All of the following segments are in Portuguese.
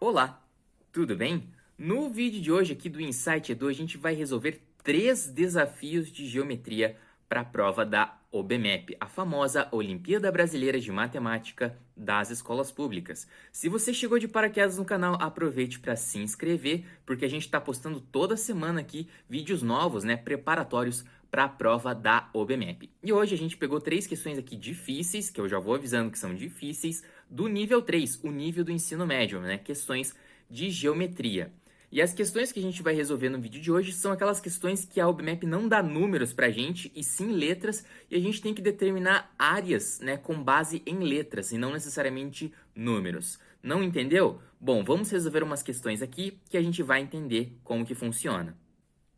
Olá, tudo bem? No vídeo de hoje aqui do Insight Edu, a gente vai resolver 3 desafios de geometria para a prova da OBMEP, a famosa Olimpíada Brasileira de Matemática das Escolas Públicas. Se você chegou de paraquedas no canal, aproveite para se inscrever, porque a gente está postando toda semana aqui vídeos novos, preparatórios para a prova da OBMEP. E hoje a gente pegou 3 questões aqui difíceis, que eu já vou avisando que são difíceis, do nível 3, o nível do ensino médio, questões de geometria. E as questões que a gente vai resolver no vídeo de hoje são aquelas questões que a OBMEP não dá números pra gente, e sim letras, e a gente tem que determinar áreas, com base em letras, e não necessariamente números. Não entendeu? Bom, vamos resolver umas questões aqui que a gente vai entender como que funciona.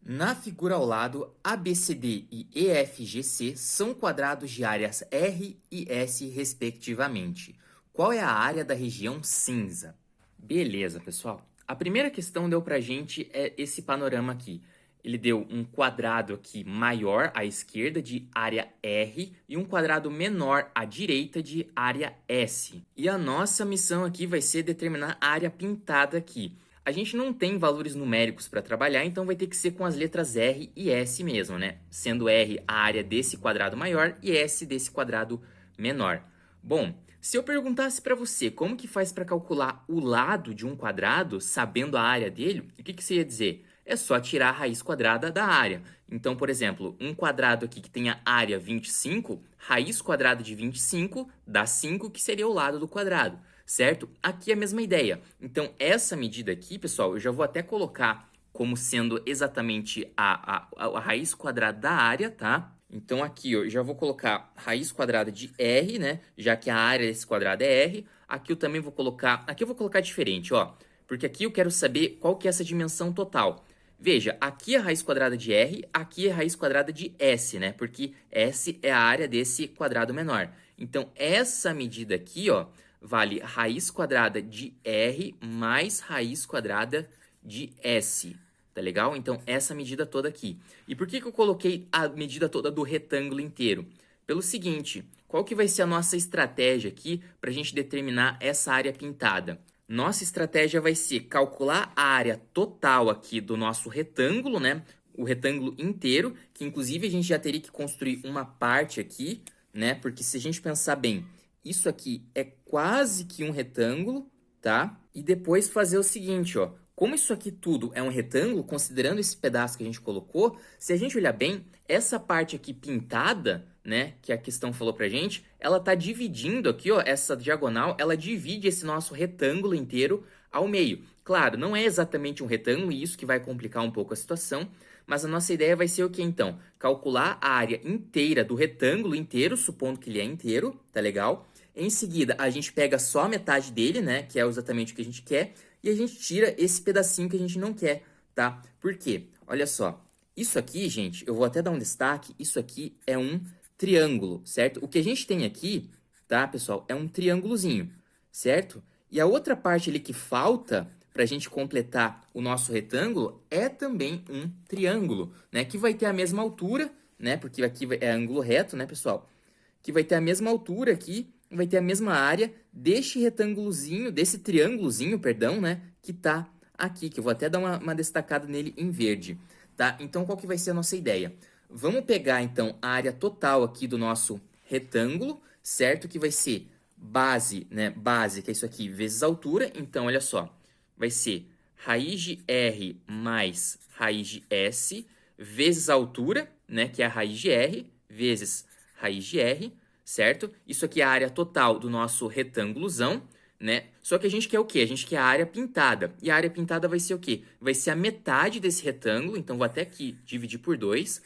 Na figura ao lado, ABCD e EFGC são quadrados de áreas R e S, respectivamente. Qual é a área da região cinza? Beleza, pessoal. A primeira questão deu pra gente esse panorama aqui. Ele deu um quadrado aqui maior à esquerda de área R e um quadrado menor à direita de área S. E a nossa missão aqui vai ser determinar a área pintada aqui. A gente não tem valores numéricos para trabalhar, então vai ter que ser com as letras R e S mesmo, Sendo R a área desse quadrado maior e S desse quadrado menor. Bom, se eu perguntasse para você como que faz para calcular o lado de um quadrado, sabendo a área dele, o que você ia dizer? É só tirar a raiz quadrada da área. Então, por exemplo, um quadrado aqui que tenha área 25, raiz quadrada de 25 dá 5, que seria o lado do quadrado, certo? Aqui é a mesma ideia. Então, essa medida aqui, pessoal, eu já vou até colocar como sendo exatamente a raiz quadrada da área, tá? Então, aqui eu já vou colocar raiz quadrada de R, Já que a área desse quadrado é R. Aqui eu também vou colocar... Aqui eu vou colocar diferente, ó. Porque aqui eu quero saber qual que é essa dimensão total. Veja, aqui é a raiz quadrada de R, aqui é a raiz quadrada de S, Porque S é a área desse quadrado menor. Então, essa medida aqui, ó, vale raiz quadrada de R mais raiz quadrada de S. Tá legal? Então, essa medida toda aqui. E por que eu coloquei a medida toda do retângulo inteiro? Pelo seguinte, qual que vai ser a nossa estratégia aqui para a gente determinar essa área pintada? Nossa estratégia vai ser calcular a área total aqui do nosso retângulo, O retângulo inteiro, que inclusive a gente já teria que construir uma parte aqui, Porque se a gente pensar bem, isso aqui é quase que um retângulo, tá? E depois fazer o seguinte, ó. Como isso aqui tudo é um retângulo, considerando esse pedaço que a gente colocou, se a gente olhar bem, essa parte aqui pintada, que a questão falou pra gente, ela tá dividindo aqui, ó, essa diagonal, ela divide esse nosso retângulo inteiro ao meio. Claro, não é exatamente um retângulo, e isso que vai complicar um pouco a situação, mas a nossa ideia vai ser o que então? Calcular a área inteira do retângulo inteiro, supondo que ele é inteiro, tá legal? Em seguida, a gente pega só a metade dele, que é exatamente o que a gente quer, e a gente tira esse pedacinho que a gente não quer, tá? Por quê? Olha só, isso aqui, gente, eu vou até dar um destaque, isso aqui é um triângulo, certo? O que a gente tem aqui, tá, pessoal, é um triângulozinho, certo? E a outra parte ali que falta para a gente completar o nosso retângulo é também um triângulo, Que vai ter a mesma altura, Porque aqui é ângulo reto, pessoal? Que vai ter a mesma altura aqui, vai ter a mesma área deste retângulozinho, desse triângulozinho, perdão, que tá aqui, que eu vou até dar uma destacada nele em verde, tá? Então, qual que vai ser a nossa ideia? Vamos pegar, então, a área total aqui do nosso retângulo, certo? Que vai ser base, Base, que é isso aqui, vezes altura. Então, olha só, vai ser raiz de R mais raiz de S, vezes a altura, Que é a raiz de R, vezes raiz de R, certo? Isso aqui é a área total do nosso retângulozão, Só que a gente quer o quê? A gente quer a área pintada. E a área pintada vai ser o quê? Vai ser a metade desse retângulo, então vou até aqui dividir por 2,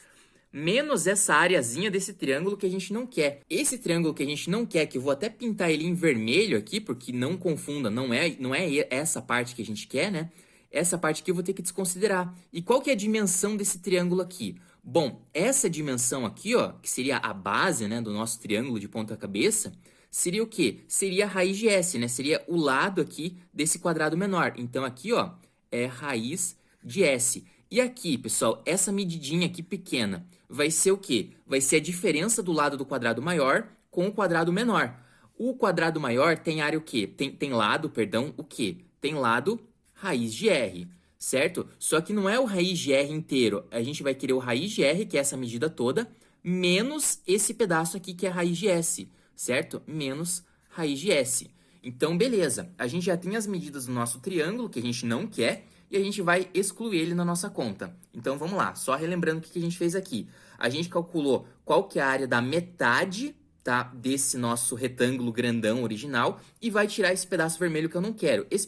menos essa areazinha desse triângulo que a gente não quer. Esse triângulo que a gente não quer, que eu vou até pintar ele em vermelho aqui, porque não confunda, não é essa parte que a gente quer, Essa parte aqui eu vou ter que desconsiderar. E qual que é a dimensão desse triângulo aqui? Bom, essa dimensão aqui, ó, que seria a base, do nosso triângulo de ponta cabeça, seria o quê? Seria a raiz de S, Seria o lado aqui desse quadrado menor. Então, aqui, ó, é raiz de S. E aqui, pessoal, essa medidinha aqui pequena vai ser o quê? Vai ser a diferença do lado do quadrado maior com o quadrado menor. O quadrado maior tem área o quê? Tem lado, perdão, o quê? tem lado raiz de R, certo? Só que não é o raiz de R inteiro. A gente vai querer o raiz de R, que é essa medida toda, menos esse pedaço aqui, que é a raiz de S, certo? Menos raiz de S. Então, beleza. A gente já tem as medidas do nosso triângulo, que a gente não quer, e a gente vai excluir ele na nossa conta. Então, vamos lá. Só relembrando o que a gente fez aqui. A gente calculou qual que é a área da metade, tá, desse nosso retângulo grandão original e vai tirar esse pedaço vermelho que eu não quero. Esse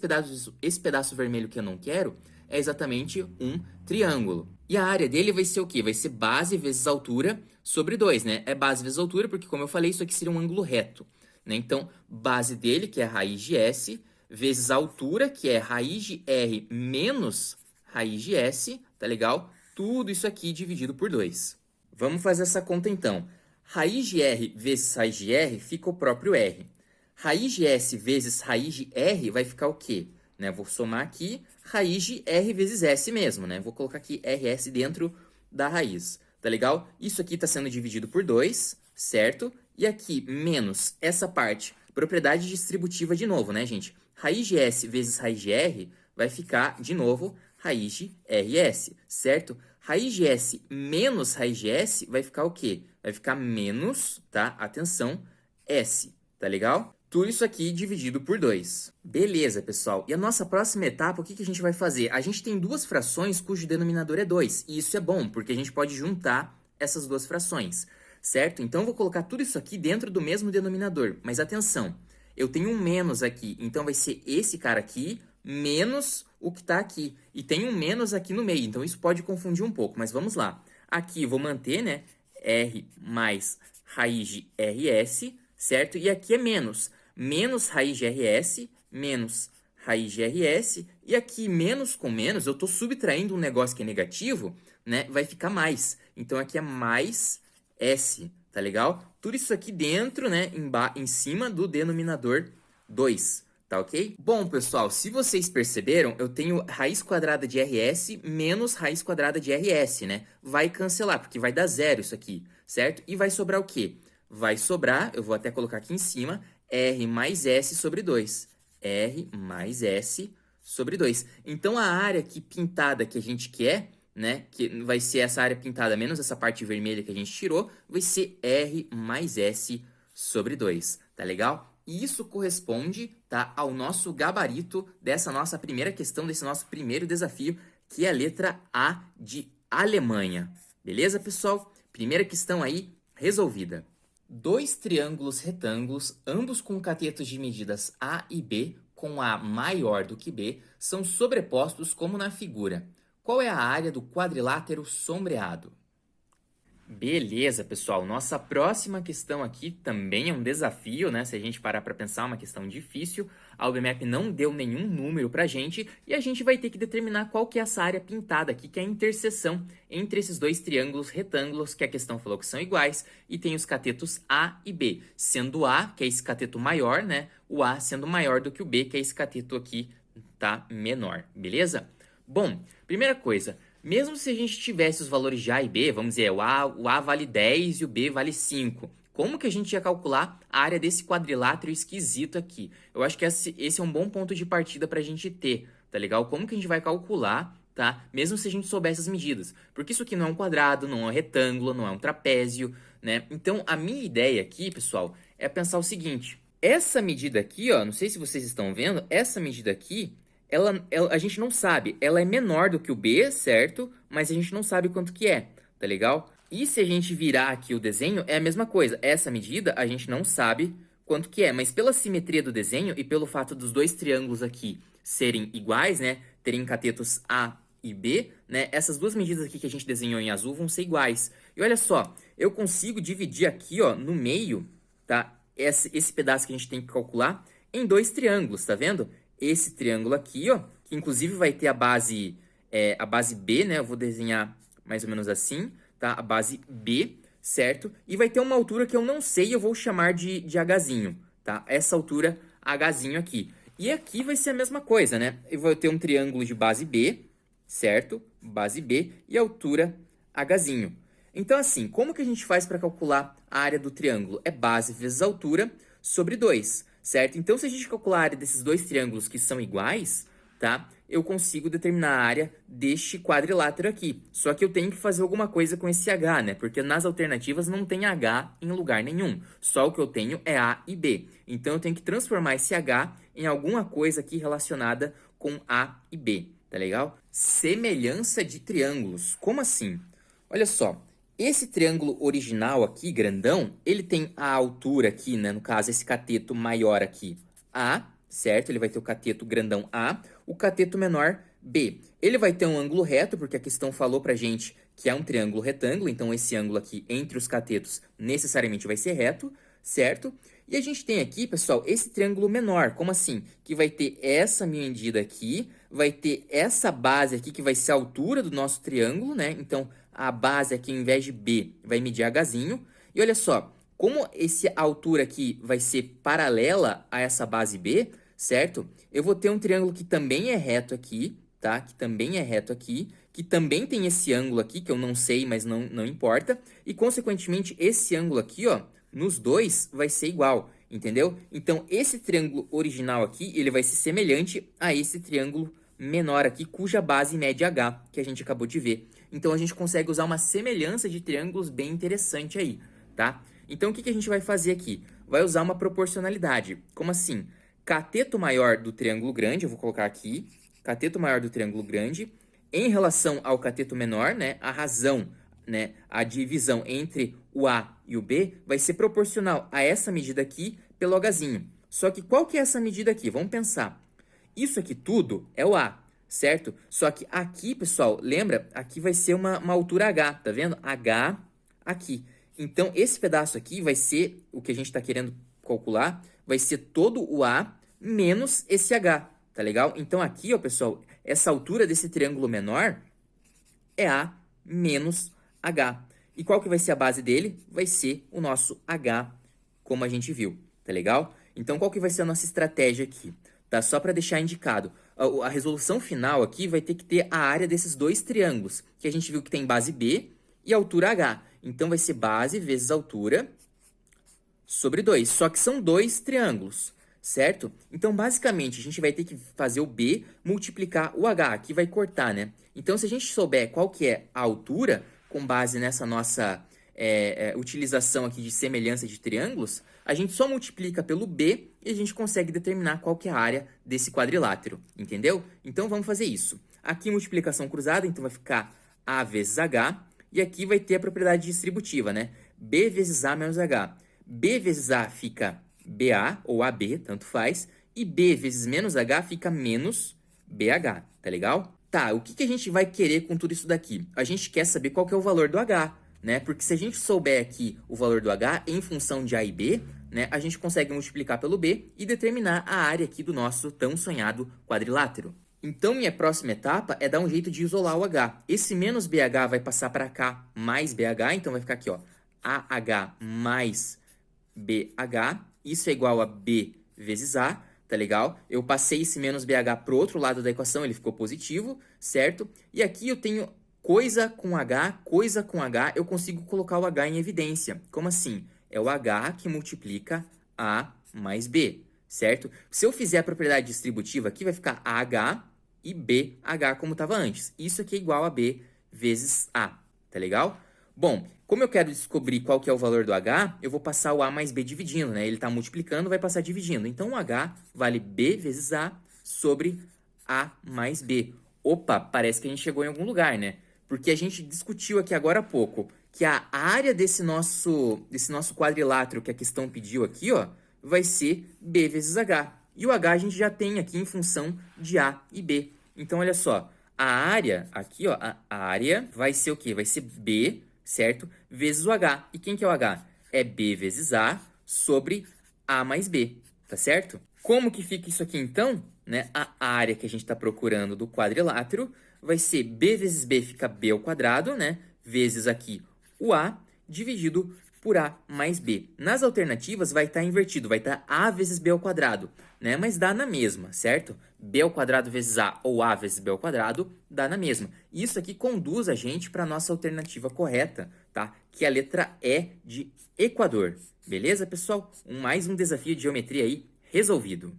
pedaço vermelho que eu não quero é exatamente um triângulo. E a área dele vai ser o quê? Vai ser base vezes altura sobre 2, né? É base vezes altura porque, como eu falei, isso aqui seria um ângulo reto, né? Então, base dele, que é a raiz de S, vezes a altura, que é raiz de R menos raiz de S, tá legal? Tudo isso aqui dividido por 2. Vamos fazer essa conta então. Raiz de R vezes raiz de R fica o próprio R. Raiz de S vezes raiz de R vai ficar o quê? Né? Vou somar aqui raiz de R vezes S mesmo, né? Vou colocar aqui RS dentro da raiz, tá legal? Isso aqui está sendo dividido por 2, certo? E aqui menos essa parte, propriedade distributiva de novo, né, gente? Raiz de S vezes raiz de R vai ficar, de novo, raiz de RS, certo? Raiz de S menos raiz de S vai ficar o quê? Vai ficar menos, tá? Atenção, S, tá legal? Tudo isso aqui dividido por 2. Beleza, pessoal. E a nossa próxima etapa, o que a gente vai fazer? A gente tem duas frações cujo denominador é 2. E isso é bom, porque a gente pode juntar essas duas frações, certo? Então, eu vou colocar tudo isso aqui dentro do mesmo denominador. Mas atenção, eu tenho um menos aqui. Então, vai ser esse cara aqui menos o que está aqui. E tem um menos aqui no meio. Então, isso pode confundir um pouco. Mas vamos lá. Aqui, eu vou manter, né? R mais raiz de RS, certo? E aqui é menos. Menos raiz de RS, menos raiz de RS. E aqui, menos com menos, eu estou subtraindo um negócio que é negativo, né? Vai ficar mais. Então, aqui é mais S, tá legal? Tudo isso aqui dentro, né? Em cima do denominador 2, tá ok? Bom, pessoal, se vocês perceberam, eu tenho raiz quadrada de RS menos raiz quadrada de RS, né? Vai cancelar, porque vai dar zero isso aqui, certo? E vai sobrar o quê? Vai sobrar, eu vou até colocar aqui em cima, R mais S sobre 2. R mais S sobre 2. Então, a área aqui pintada que a gente quer, né, que vai ser essa área pintada menos essa parte vermelha que a gente tirou, vai ser R mais S sobre 2, tá legal? E isso corresponde, tá, ao nosso gabarito dessa nossa primeira questão, desse nosso primeiro desafio, que é a letra A de Alemanha. Beleza, pessoal? Primeira questão aí resolvida. Dois triângulos retângulos, ambos com catetos de medidas A e B, com A maior do que B, são sobrepostos como na figura. Qual é a área do quadrilátero sombreado? Beleza, pessoal. Nossa próxima questão aqui também é um desafio, né? Se a gente parar para pensar, é uma questão difícil. A UBMAP não deu nenhum número para a gente e a gente vai ter que determinar qual que é essa área pintada aqui, que é a interseção entre esses dois triângulos retângulos, que a questão falou que são iguais, e tem os catetos A e B, sendo A, que é esse cateto maior, né? O A sendo maior do que o B, que é esse cateto aqui, tá? Menor, beleza? Bom, primeira coisa, mesmo se a gente tivesse os valores de A e B, vamos dizer, o A vale 10 e o B vale 5, como que a gente ia calcular a área desse quadrilátero esquisito aqui? Eu acho que esse é um bom ponto de partida para a gente ter, tá legal? Como que a gente vai calcular, tá? Mesmo se a gente soubesse as medidas. Porque isso aqui não é um quadrado, não é um retângulo, não é um trapézio, né? Então, a minha ideia aqui, pessoal, é pensar o seguinte. Essa medida aqui, ó, não sei se vocês estão vendo, essa medida aqui, a gente não sabe, ela é menor do que o B, certo? Mas a gente não sabe quanto que é, tá legal? E se a gente virar aqui o desenho, é a mesma coisa. Essa medida a gente não sabe quanto que é, mas pela simetria do desenho e pelo fato dos dois triângulos aqui serem iguais, né? Terem catetos A e B, né? Essas duas medidas aqui que a gente desenhou em azul vão ser iguais. E olha só, eu consigo dividir aqui, ó, no meio, tá? Esse pedaço que a gente tem que calcular em dois triângulos, tá vendo? Esse triângulo aqui, ó, que inclusive vai ter a base B, né? Eu vou desenhar mais ou menos assim, tá? A base B, certo? E vai ter uma altura que eu não sei, eu vou chamar de Hzinho, tá? Essa altura Hzinho aqui. E aqui vai ser a mesma coisa, né? Eu vou ter um triângulo de base B, certo? Base B e altura Hzinho. Então, assim, como que a gente faz para calcular a área do triângulo? É base vezes altura sobre 2. certo? Então, se a gente calcular a área desses dois triângulos que são iguais, tá? Eu consigo determinar a área deste quadrilátero aqui. Só que eu tenho que fazer alguma coisa com esse H, né? Porque nas alternativas não tem H em lugar nenhum. Só o que eu tenho é A e B. Então, eu tenho que transformar esse H em alguma coisa aqui relacionada com A e B, tá legal? Semelhança de triângulos. Como assim? Olha só. Esse triângulo original aqui, grandão, ele tem a altura aqui, né? No caso, esse cateto maior aqui, A, certo? Ele vai ter o cateto grandão A, o cateto menor B. Ele vai ter um ângulo reto, porque a questão falou pra gente que é um triângulo retângulo, então esse ângulo aqui entre os catetos necessariamente vai ser reto, certo? E a gente tem aqui, pessoal, esse triângulo menor, como assim? Que vai ter essa medida aqui, vai ter essa base aqui que vai ser a altura do nosso triângulo, né? Então, a base aqui, ao invés de B, vai medir Hzinho. E olha só, como essa altura aqui vai ser paralela a essa base B, certo? Eu vou ter um triângulo que também é reto aqui, tá? Que também é reto aqui, que também tem esse ângulo aqui, que eu não sei, mas não importa. E, consequentemente, esse ângulo aqui, ó, nos dois vai ser igual, entendeu? Então, esse triângulo original aqui, ele vai ser semelhante a esse triângulo menor aqui, cuja base mede H, que a gente acabou de ver. Então, a gente consegue usar uma semelhança de triângulos bem interessante aí, tá? Então, o que a gente vai fazer aqui? Vai usar uma proporcionalidade. Como assim? Cateto maior do triângulo grande, eu vou colocar aqui, cateto maior do triângulo grande, em relação ao cateto menor, né? A razão, né? A divisão entre o A e o B vai ser proporcional a essa medida aqui pelo Hzinho. Só que qual que é essa medida aqui? Vamos pensar. Isso aqui tudo é o A, certo? Só que aqui, pessoal, lembra? Aqui vai ser uma altura H, tá vendo? H aqui. Então, esse pedaço aqui vai ser, o que a gente está querendo calcular, vai ser todo o A menos esse H, tá legal? Então, aqui, ó, pessoal, essa altura desse triângulo menor é A menos H. E qual que vai ser a base dele? Vai ser o nosso H, como a gente viu, tá legal? Então, qual que vai ser a nossa estratégia aqui? Tá? Só para deixar indicado. A resolução final aqui vai ter que ter a área desses dois triângulos, que a gente viu que tem base B e altura H. Então, vai ser base vezes altura sobre 2. Só que são dois triângulos, certo? Então, basicamente, a gente vai ter que fazer o B multiplicar o H. Aqui vai cortar, né? Então, se a gente souber qual que é a altura, com base nessa nossa utilização aqui de semelhança de triângulos, a gente só multiplica pelo B e a gente consegue determinar qual que é a área desse quadrilátero, entendeu? Então, vamos fazer isso. Aqui, multiplicação cruzada, então vai ficar A vezes H, e aqui vai ter a propriedade distributiva, né? B vezes A menos H. B vezes A fica BA, ou AB, tanto faz, e B vezes menos H fica menos BH, tá legal? Tá, o que a gente vai querer com tudo isso daqui? A gente quer saber qual que é o valor do H, né? Porque se a gente souber aqui o valor do H em função de A e B, né, a gente consegue multiplicar pelo B e determinar a área aqui do nosso tão sonhado quadrilátero. Então, minha próxima etapa é dar um jeito de isolar o H. Esse menos BH vai passar para cá mais BH, então vai ficar aqui, ó, AH mais BH, isso é igual a B vezes A, tá legal? Eu passei esse menos BH pro outro lado da equação, ele ficou positivo, certo? E aqui eu tenho coisa com H, eu consigo colocar o H em evidência. Como assim? É o H que multiplica A mais B, certo? Se eu fizer a propriedade distributiva aqui, vai ficar AH e BH como estava antes. Isso aqui é igual a B vezes A, tá legal? Bom, como eu quero descobrir qual que é o valor do H, eu vou passar o A mais B dividindo, né? Ele está multiplicando, vai passar dividindo. Então, o H vale B vezes A sobre A mais B. Opa, parece que a gente chegou em algum lugar, né? Porque a gente discutiu aqui agora há pouco que a área desse nosso quadrilátero que a questão pediu aqui, ó, vai ser B vezes H. E o H a gente já tem aqui em função de A e B. Então, olha só, a área aqui, ó, a área vai ser o quê? Vai ser B, certo? Vezes o H. E quem que é o H? É B vezes A sobre A mais B, tá certo? Como que fica isso aqui, então? Né? A área que a gente está procurando do quadrilátero vai ser B vezes B fica B ao quadrado, né? Vezes aqui o A dividido por A mais B. Nas alternativas vai estar invertido, vai estar A vezes B ao quadrado, né? Mas dá na mesma, certo? B ao quadrado vezes A ou A vezes B ao quadrado dá na mesma. Isso aqui conduz a gente para a nossa alternativa correta, tá? Que é a letra E de Equador. Beleza, pessoal? Mais um desafio de geometria aí Resolvido.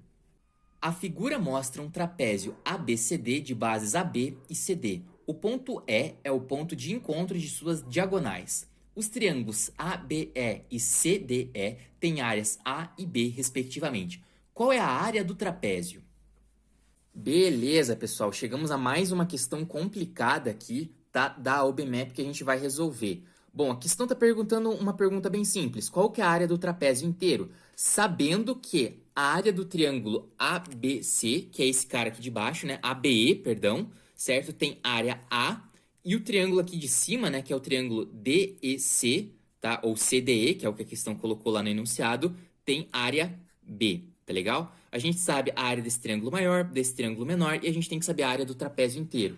A figura mostra um trapézio ABCD de bases AB e CD. O ponto E é o ponto de encontro de suas diagonais. Os triângulos ABE e CDE têm áreas A e B, respectivamente. Qual é a área do trapézio? Beleza, pessoal. Chegamos a mais uma questão complicada aqui, tá? Da OBMAP que a gente vai resolver. Bom, a questão está perguntando uma pergunta bem simples. Qual que é a área do trapézio inteiro? Sabendo que a área do triângulo ABC, que é esse cara aqui de baixo, né? ABE, perdão, certo? Tem área A. E o triângulo aqui de cima, né? Que é o triângulo DEC, tá? Ou CDE, que é o que a questão colocou lá no enunciado, tem área B, tá legal? A gente sabe a área desse triângulo maior, desse triângulo menor, e a gente tem que saber a área do trapézio inteiro.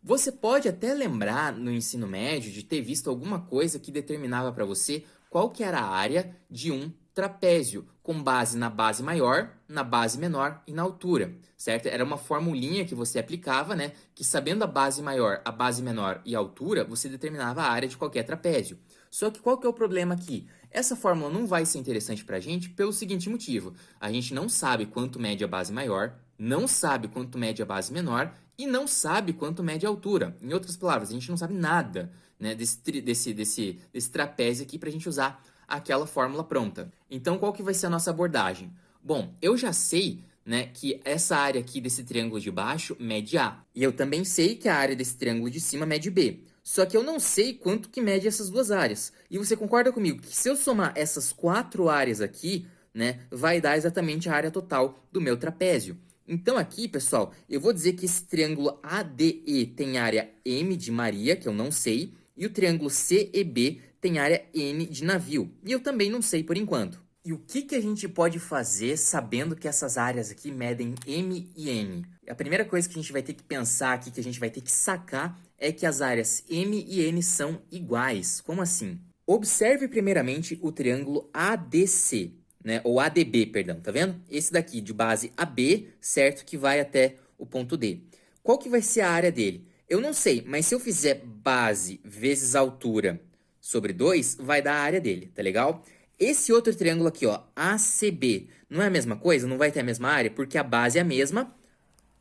Você pode até lembrar no ensino médio de ter visto alguma coisa que determinava para você qual que era a área de um trapézio, com base na base maior, na base menor e na altura, certo? Era uma formulinha que você aplicava, né? Que sabendo a base maior, a base menor e a altura, você determinava a área de qualquer trapézio. Só que qual que é o problema aqui? Essa fórmula não vai ser interessante para a gente pelo seguinte motivo. A gente não sabe quanto mede a base maior, não sabe quanto mede a base menor e não sabe quanto mede a altura. Em outras palavras, a gente não sabe nada, né, desse trapézio aqui para a gente usar aquela fórmula pronta. Então, qual que vai ser a nossa abordagem? Bom, eu já sei, né, que essa área aqui desse triângulo de baixo mede A. E eu também sei que a área desse triângulo de cima mede B. Só que eu não sei quanto que mede essas duas áreas. E você concorda comigo que se eu somar essas quatro áreas aqui, né, vai dar exatamente a área total do meu trapézio. Então aqui, pessoal, eu vou dizer que esse triângulo ADE tem área M de Maria, que eu não sei, e o triângulo CEB tem área N de navio, e eu também não sei por enquanto. E o que a gente pode fazer sabendo que essas áreas aqui medem M e N? A primeira coisa que a gente vai ter que pensar aqui, que a gente vai ter que sacar, é que as áreas M e N são iguais. Como assim? Observe primeiramente o triângulo ADC, né? Ou ADB, perdão, tá vendo? Esse daqui de base AB, certo? Que vai até o ponto D. Qual que vai ser a área dele? Eu não sei, mas se eu fizer base vezes altura sobre 2, vai dar a área dele, tá legal? Esse outro triângulo aqui, ó, ACB, não é a mesma coisa? Não vai ter a mesma área? Porque a base é a mesma,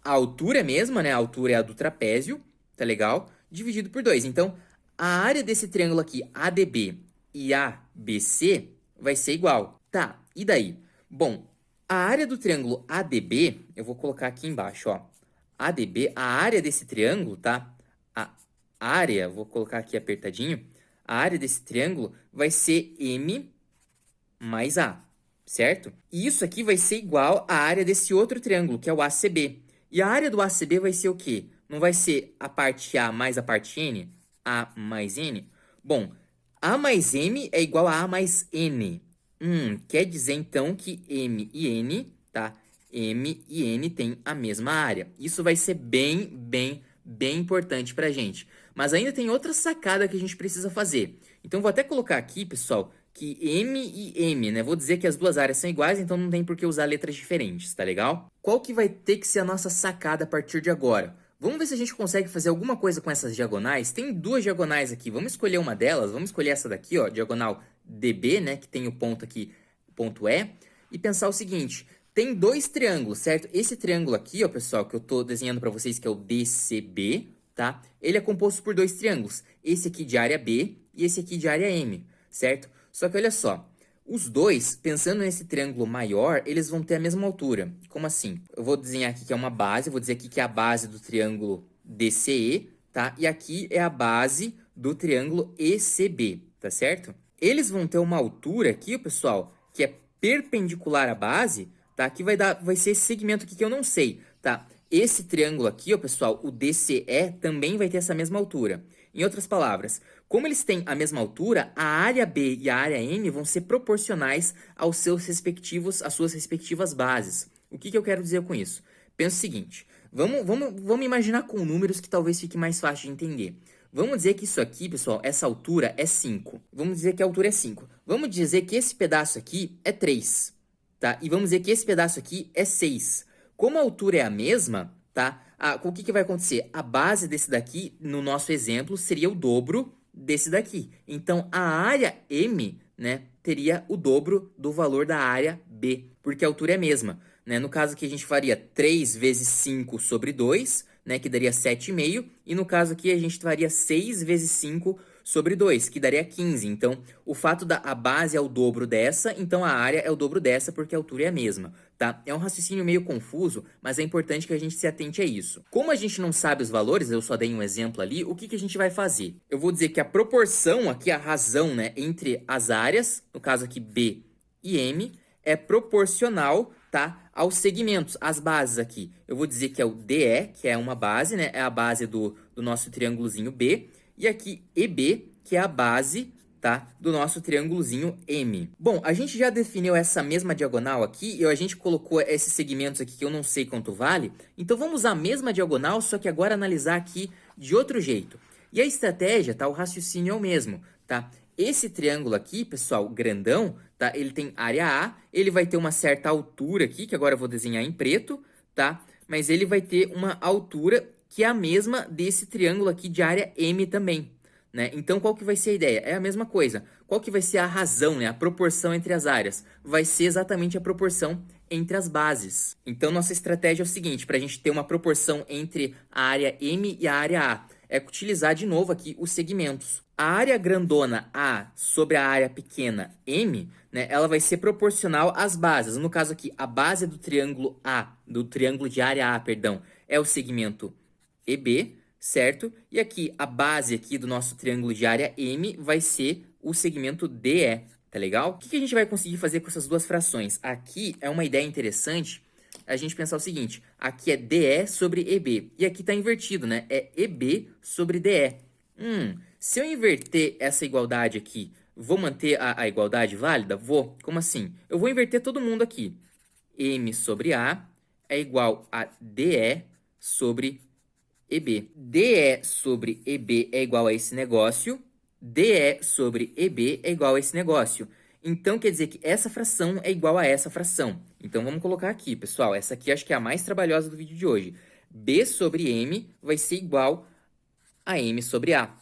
a altura é a mesma, né? A altura é a do trapézio, tá legal? Dividido por 2. Então, a área desse triângulo aqui, ADB e ABC, vai ser igual. Tá, e daí? Bom, a área do triângulo ADB, eu vou colocar aqui embaixo, ó. ADB, a área desse triângulo, tá? A área, vou colocar aqui apertadinho. A área desse triângulo vai ser M mais A, certo? E isso aqui vai ser igual à área desse outro triângulo, que é o ACB. E a área do ACB vai ser o quê? Não vai ser a parte A mais a parte N? A mais N? Bom, A mais M é igual a A mais N. Quer dizer então que M e N, tá? M e N têm a mesma área. Isso vai ser bem importante pra gente. Mas ainda tem outra sacada que a gente precisa fazer. Então, vou até colocar aqui, pessoal, que M e M, né? Vou dizer que as duas áreas são iguais, então não tem por que usar letras diferentes, tá legal? Qual que vai ter que ser a nossa sacada a partir de agora? Vamos ver se a gente consegue fazer alguma coisa com essas diagonais. Tem duas diagonais aqui, vamos escolher uma delas. Vamos escolher essa daqui, ó, diagonal DB, né? Que tem o ponto aqui, o ponto E. E pensar o seguinte, tem dois triângulos, certo? Esse triângulo aqui, ó, pessoal, que eu tô desenhando para vocês, que é o DCB, tá? Ele é composto por dois triângulos. Esse aqui de área B e esse aqui de área M, certo? Só que olha só, os dois, pensando nesse triângulo maior, eles vão ter a mesma altura. Como assim? Eu vou desenhar aqui que é uma base, vou dizer aqui que é a base do triângulo DCE, tá? E aqui é a base do triângulo ECB, tá certo? Eles vão ter uma altura aqui, pessoal, que é perpendicular à base, tá? Aqui vai ser esse segmento aqui que eu não sei, tá? Esse triângulo aqui, ó, pessoal, o DCE também vai ter essa mesma altura. Em outras palavras, como eles têm a mesma altura, a área B e a área N vão ser proporcionais às suas respectivas bases. O que eu quero dizer com isso? Pensa o seguinte, vamos imaginar com números que talvez fique mais fácil de entender. Vamos dizer que isso aqui, pessoal, essa altura é 5. Vamos dizer que a altura é 5. Vamos dizer que esse pedaço aqui é 3, tá? E vamos dizer que esse pedaço aqui é 6. Como a altura é a mesma, tá? O que vai acontecer? A base desse daqui, no nosso exemplo, seria o dobro desse daqui. Então, a área M, né, teria o dobro do valor da área B, porque a altura é a mesma, né? No caso aqui a gente faria 3 vezes 5 sobre 2, né, que daria 7,5, e no caso aqui a gente faria 6 vezes 5 sobre 2, que daria 15. Então, o fato da a base é o dobro dessa, então a área é o dobro dessa, porque a altura é a mesma, tá? É um raciocínio meio confuso, mas é importante que a gente se atente a isso. Como a gente não sabe os valores, eu só dei um exemplo ali, o que que a gente vai fazer? Eu vou dizer que a proporção aqui, a razão, né, entre as áreas, no caso aqui B e M, é proporcional, tá, aos segmentos, as bases aqui. Eu vou dizer que é o DE, que é uma base, né, é a base do nosso triângulozinho B, e aqui EB, que é a base, tá, do nosso triângulozinho M. Bom, a gente já definiu essa mesma diagonal aqui, e a gente colocou esses segmentos aqui que eu não sei quanto vale, então vamos usar a mesma diagonal, só que agora analisar aqui de outro jeito. E a estratégia, tá, o raciocínio é o mesmo, tá? Esse triângulo aqui, pessoal, grandão, tá? Ele tem área A, ele vai ter uma certa altura aqui, que agora eu vou desenhar em preto, tá? Mas ele vai ter uma altura que é a mesma desse triângulo aqui de área M também, né? Então, qual que vai ser a ideia? É a mesma coisa. Qual que vai ser a razão, né? A proporção entre as áreas? Vai ser exatamente a proporção entre as bases. Então, nossa estratégia é o seguinte, para a gente ter uma proporção entre a área M e a área A, é utilizar de novo aqui os segmentos. A área grandona A sobre a área pequena M, né, ela vai ser proporcional às bases. No caso aqui, a base do triângulo A, do triângulo de área A, perdão, é o segmento EB, certo? E aqui, a base aqui do nosso triângulo de área M vai ser o segmento DE, tá legal? O que a gente vai conseguir fazer com essas duas frações? Aqui é uma ideia interessante a gente pensar o seguinte, aqui é DE sobre EB, e aqui tá invertido, né? É EB sobre DE. Se eu inverter essa igualdade aqui, vou manter a igualdade válida? Vou. Como assim? Eu vou inverter todo mundo aqui. M sobre A é igual a DE sobre EB. DE sobre EB é igual a esse negócio. DE sobre EB é igual a esse negócio. Então, quer dizer que essa fração é igual a essa fração. Então, vamos colocar aqui, pessoal. Essa aqui acho que é a mais trabalhosa do vídeo de hoje. B sobre M vai ser igual a M sobre A.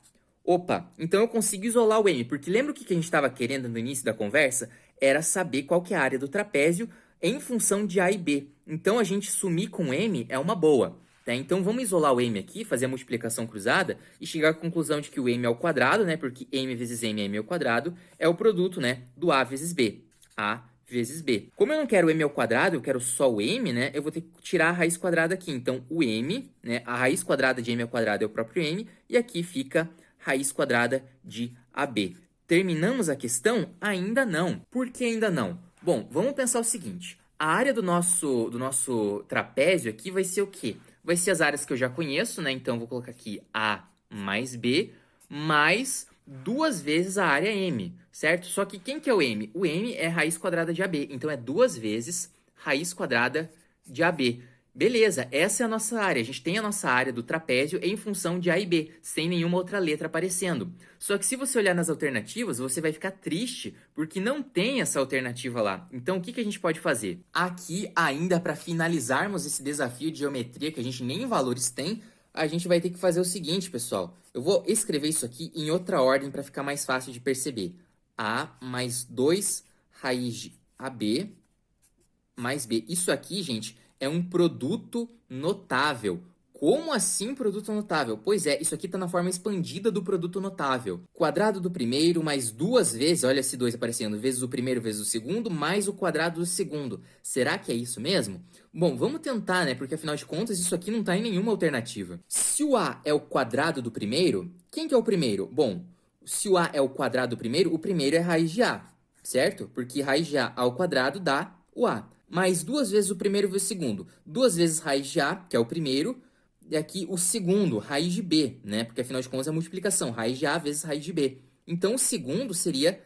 Opa, então eu consigo isolar o M, porque lembra o que a gente estava querendo no início da conversa? Era saber qual que é a área do trapézio em função de A e B. Então, a gente sumir com M é uma boa. Tá? Então, vamos isolar o M aqui, fazer a multiplicação cruzada e chegar à conclusão de que o M ao quadrado, né? Porque M vezes M é M ao quadrado, é o produto, né? Do A vezes B. A vezes B. Como eu não quero M ao quadrado, eu quero só o M, né? Eu vou ter que tirar a raiz quadrada aqui. Então, o M, né? A raiz quadrada de M ao quadrado é o próprio M. E aqui fica raiz quadrada de AB. Terminamos a questão? Ainda não. Por que ainda não? Bom, vamos pensar o seguinte. A área do nosso trapézio aqui vai ser o quê? Vai ser as áreas que eu já conheço, né? Então, vou colocar aqui A mais B, mais 2 vezes a área M, certo? Só que quem que é o M? O M é raiz quadrada de AB. Então, é 2 vezes raiz quadrada de AB. Beleza, essa é a nossa área. A gente tem a nossa área do trapézio em função de A e B, sem nenhuma outra letra aparecendo. Só que se você olhar nas alternativas, você vai ficar triste, porque não tem essa alternativa lá. Então, o que a gente pode fazer? Aqui, ainda para finalizarmos esse desafio de geometria, que a gente nem valores tem, a gente vai ter que fazer o seguinte, pessoal. Eu vou escrever isso aqui em outra ordem para ficar mais fácil de perceber. A mais 2 raiz de AB mais B. Isso aqui, gente, é um produto notável. Como assim produto notável? Pois é, isso aqui está na forma expandida do produto notável. Quadrado do primeiro mais 2 vezes, olha esse 2 aparecendo, vezes o primeiro vezes o segundo, mais o quadrado do segundo. Será que é isso mesmo? Bom, vamos tentar, né? Porque afinal de contas isso aqui não está em nenhuma alternativa. Se o A é o quadrado do primeiro, quem que é o primeiro? Bom, se o A é o quadrado do primeiro, o primeiro é raiz de A, certo? Porque raiz de A ao quadrado dá o A. Mais 2 vezes o primeiro vezes o segundo. 2 vezes raiz de A, que é o primeiro, e aqui o segundo, raiz de B, né? Porque afinal de contas é a multiplicação, raiz de A vezes raiz de B. Então, o segundo seria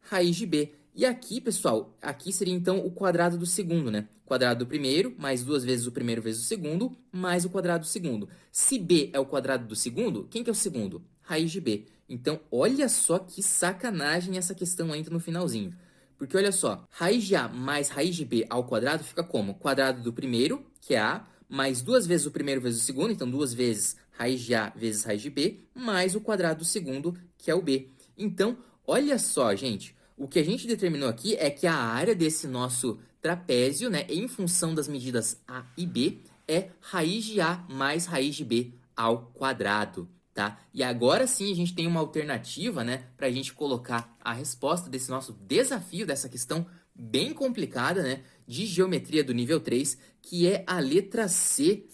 raiz de B. E aqui, pessoal, aqui seria então o quadrado do segundo, né? Quadrado do primeiro, mais 2 vezes o primeiro vezes o segundo, mais o quadrado do segundo. Se B é o quadrado do segundo, quem que é o segundo? Raiz de B. Então, olha só que sacanagem essa questão ainda no finalzinho. Porque olha só, raiz de A mais raiz de B ao quadrado fica como? Quadrado do primeiro, que é A, mais 2 vezes o primeiro vezes o segundo, então 2 vezes raiz de A vezes raiz de B, mais o quadrado do segundo, que é o B. Então, olha só, gente, O que a gente determinou aqui é que a área desse nosso trapézio, né, em função das medidas A e B, é raiz de A mais raiz de B ao quadrado, tá? E agora sim a gente tem uma alternativa, né, para a gente colocar a resposta desse nosso desafio, dessa questão bem complicada, né, de geometria do nível 3, que é a letra C,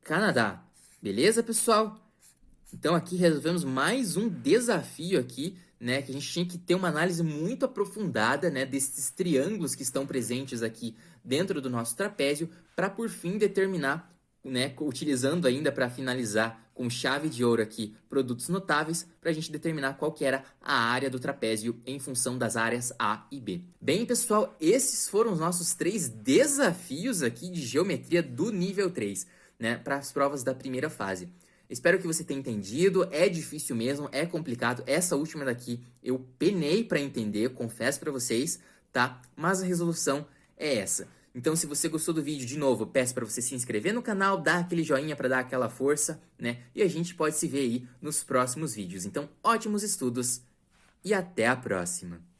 Canadá. Beleza, pessoal? Então aqui resolvemos mais um desafio aqui, né, que a gente tinha que ter uma análise muito aprofundada, né, desses triângulos que estão presentes aqui dentro do nosso trapézio, para por fim determinar, né, utilizando ainda para finalizar com chave de ouro aqui produtos notáveis, para a gente determinar qual que era a área do trapézio em função das áreas A e B. Bem, pessoal, esses foram os nossos 3 desafios aqui de geometria do nível 3, né, para as provas da primeira fase. Espero que você tenha entendido, é difícil mesmo, é complicado. Essa última daqui eu penei para entender, confesso para vocês, tá? Mas a resolução é essa. Então, se você gostou do vídeo, de novo, peço para você se inscrever no canal, dar aquele joinha para dar aquela força, né? E a gente pode se ver aí nos próximos vídeos. Então, ótimos estudos e até a próxima!